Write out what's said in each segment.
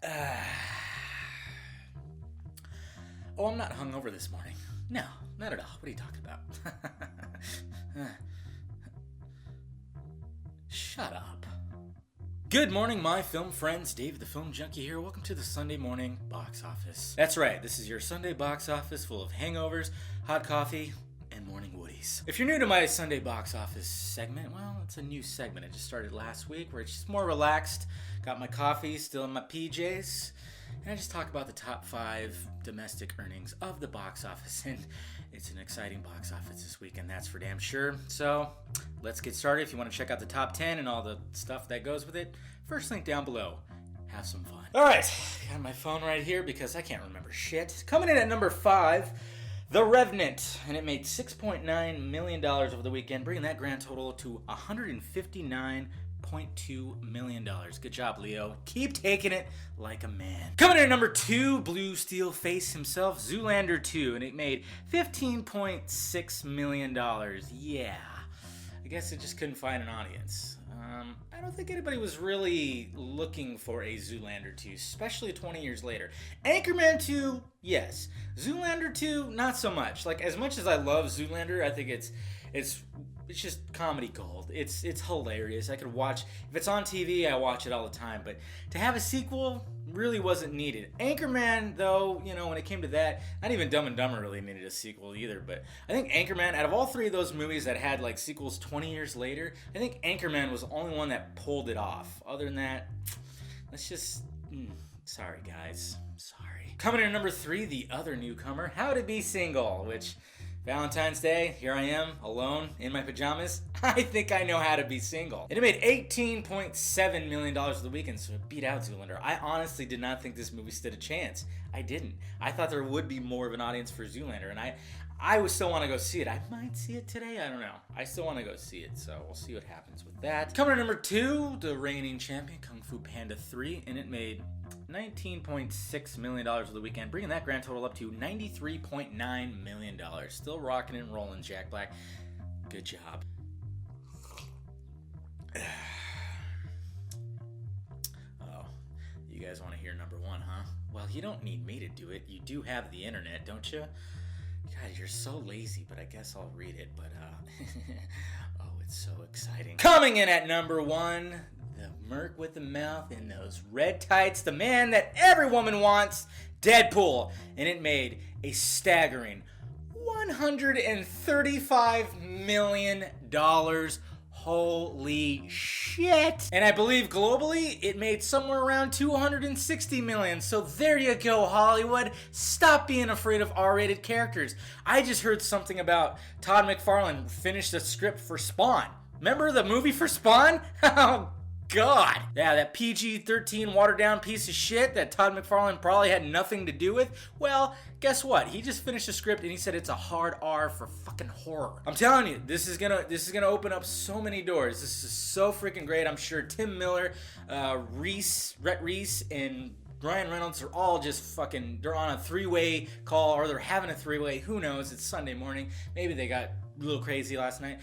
Oh, I'm not hungover this morning. No, not at all. What are you talking about? Shut up. Good morning, my film friends. Dave the Film Junkie here. Welcome to the Sunday morning box office. That's right, this is your Sunday box office full of hangovers, hot coffee, and morning woodies. If you're new to my Sunday box office segment, well, it's a new segment. It just started last week where it's just more relaxed. Got my coffee, still in my PJs. And I just talk about the top 5 domestic earnings of the box office. And it's an exciting box office this week, and that's for damn sure. So let's get started. If you want to check out the top 10 and all the stuff that goes with it, first link down below. Have some fun. All right, got my phone right here because I can't remember shit. Coming in at number 5, The Revenant, and it made $6.9 million over the weekend, bringing that grand total to $159.2 million. Good job, Leo. Keep taking it like a man. Coming in at number 2, Blue Steel Face himself, Zoolander II, and it made $15.6 million. Yeah, I guess it just couldn't find an audience. I don't think anybody was really looking for a Zoolander 2, especially 20 years later. Anchorman 2, yes. Zoolander 2, not so much. Like, as much as I love Zoolander, I think it's just comedy gold. It's hilarious. I could watch, if it's on TV, I watch it all the time. But to have a sequel really wasn't needed. Anchorman, though, you know, when it came to that, not even Dumb and Dumber really needed a sequel either. But I think Anchorman, out of all 3 of those movies that had like sequels 20 years later, I think Anchorman was the only one that pulled it off. Other than that, let's just, sorry guys, sorry. Coming in at number 3, the other newcomer, How to Be Single, which Valentine's Day, here I am, alone, in my pajamas. I think I know how to be single. And it made $18.7 million for the weekend, so it beat out Zoolander. I honestly did not think this movie stood a chance. I didn't. I thought there would be more of an audience for Zoolander, and I would still want to go see it. I might see it today, I don't know. I still want to go see it, so we'll see what happens with that. Coming at number 2, the reigning champion, Kung Fu Panda 3, and it made $19.6 million for the weekend, bringing that grand total up to $93.9 million. Still rocking and rolling, Jack Black. Good job. Oh, you guys want to hear number 1, huh? Well, you don't need me to do it. You do have the internet, don't you? God, you're so lazy, but I guess I'll read it. But, oh, it's so exciting. Coming in at number 1, the merc with the mouth and those red tights, the man that every woman wants, Deadpool. And it made a staggering $135 million. Holy shit. And I believe globally it made somewhere around $260 million. So there you go, Hollywood. Stop being afraid of R-rated characters. I just heard something about Todd McFarlane finished the script for Spawn. Remember the movie for Spawn? Oh, God. Yeah, that PG-13 watered-down piece of shit that Todd McFarlane probably had nothing to do with. Well, guess what? He just finished the script and he said it's a hard R for fucking horror. I'm telling you, this is gonna open up so many doors. This is so freaking great. I'm sure Tim Miller, Rhett Reese, and Ryan Reynolds are all just fucking, they're on a 3-way call, or they're having a 3-way. Who knows? It's Sunday morning. Maybe they got a little crazy last night.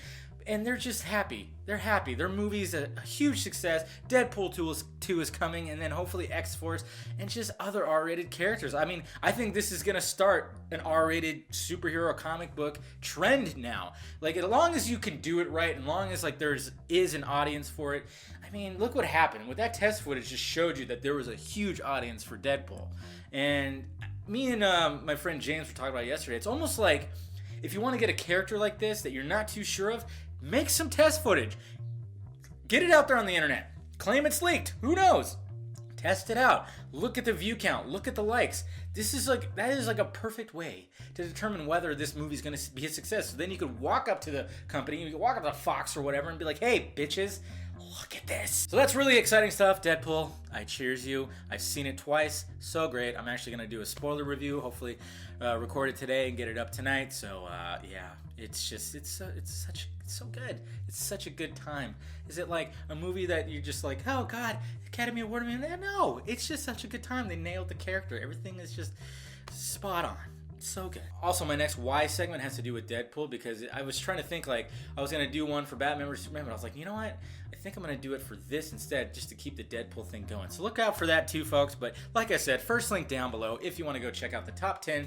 And they're just happy. They're happy. Their movie's a huge success. Deadpool 2 is coming, and then hopefully X-Force, and just other R-rated characters. I mean, I think this is going to start an R-rated superhero comic book trend now. Like, as long as you can do it right, as long as like is an audience for it. I mean, look what happened. With that test footage just showed you that there was a huge audience for Deadpool. And me and my friend James were talking about it yesterday. It's almost like, if you want to get a character like this that you're not too sure of, make some test footage. Get it out there on the internet. Claim it's leaked. Who knows? Test it out. Look at the view count. Look at the likes. That is like a perfect way to determine whether this movie's going to be a success. So then you could walk up to the company, you could walk up to Fox or whatever and be like, hey, bitches, look at this. So that's really exciting stuff. Deadpool, I cheers you. I've seen it twice. So great. I'm actually going to do a spoiler review. Hopefully record it today and get it up tonight. So yeah, it's so good. It's such a good time. Is it like a movie that you're just like, oh God, Academy Award winner? No, it's just such a good time. They nailed the character. Everything is just spot on. It's so good. Also, my next why segment has to do with Deadpool, because I was trying to think, like, I was going to do one for Batman vs. Superman, but I was like, you know what? I think I'm going to do it for this instead, just to keep the Deadpool thing going. So look out for that too, folks. But like I said, first link down below if you want to go check out the top 10.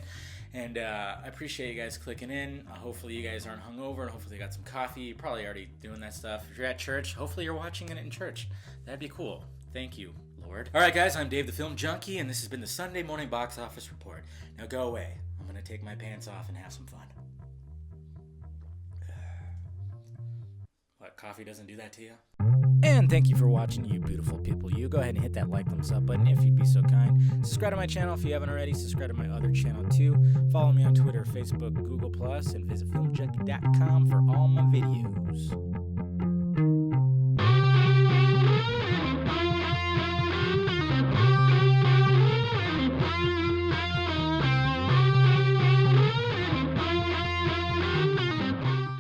And I appreciate you guys clicking in. Hopefully you guys aren't hungover, and hopefully you got some coffee. You're probably already doing that stuff. If you're at church, hopefully you're watching it in church. That'd be cool. Thank you, Lord. All right, guys, I'm Dave the Film Junkie, and this has been the Sunday Morning Box Office Report. Now go away. I'm going to take my pants off and have some fun. What, coffee doesn't do that to you? And thank you for watching, you beautiful people. You go ahead and hit that like, thumbs up button if you'd be so kind. Subscribe to my channel if you haven't already. Subscribe to my other channel too. Follow me on Twitter, Facebook, Google+, and visit filmjunkie.com for all my videos.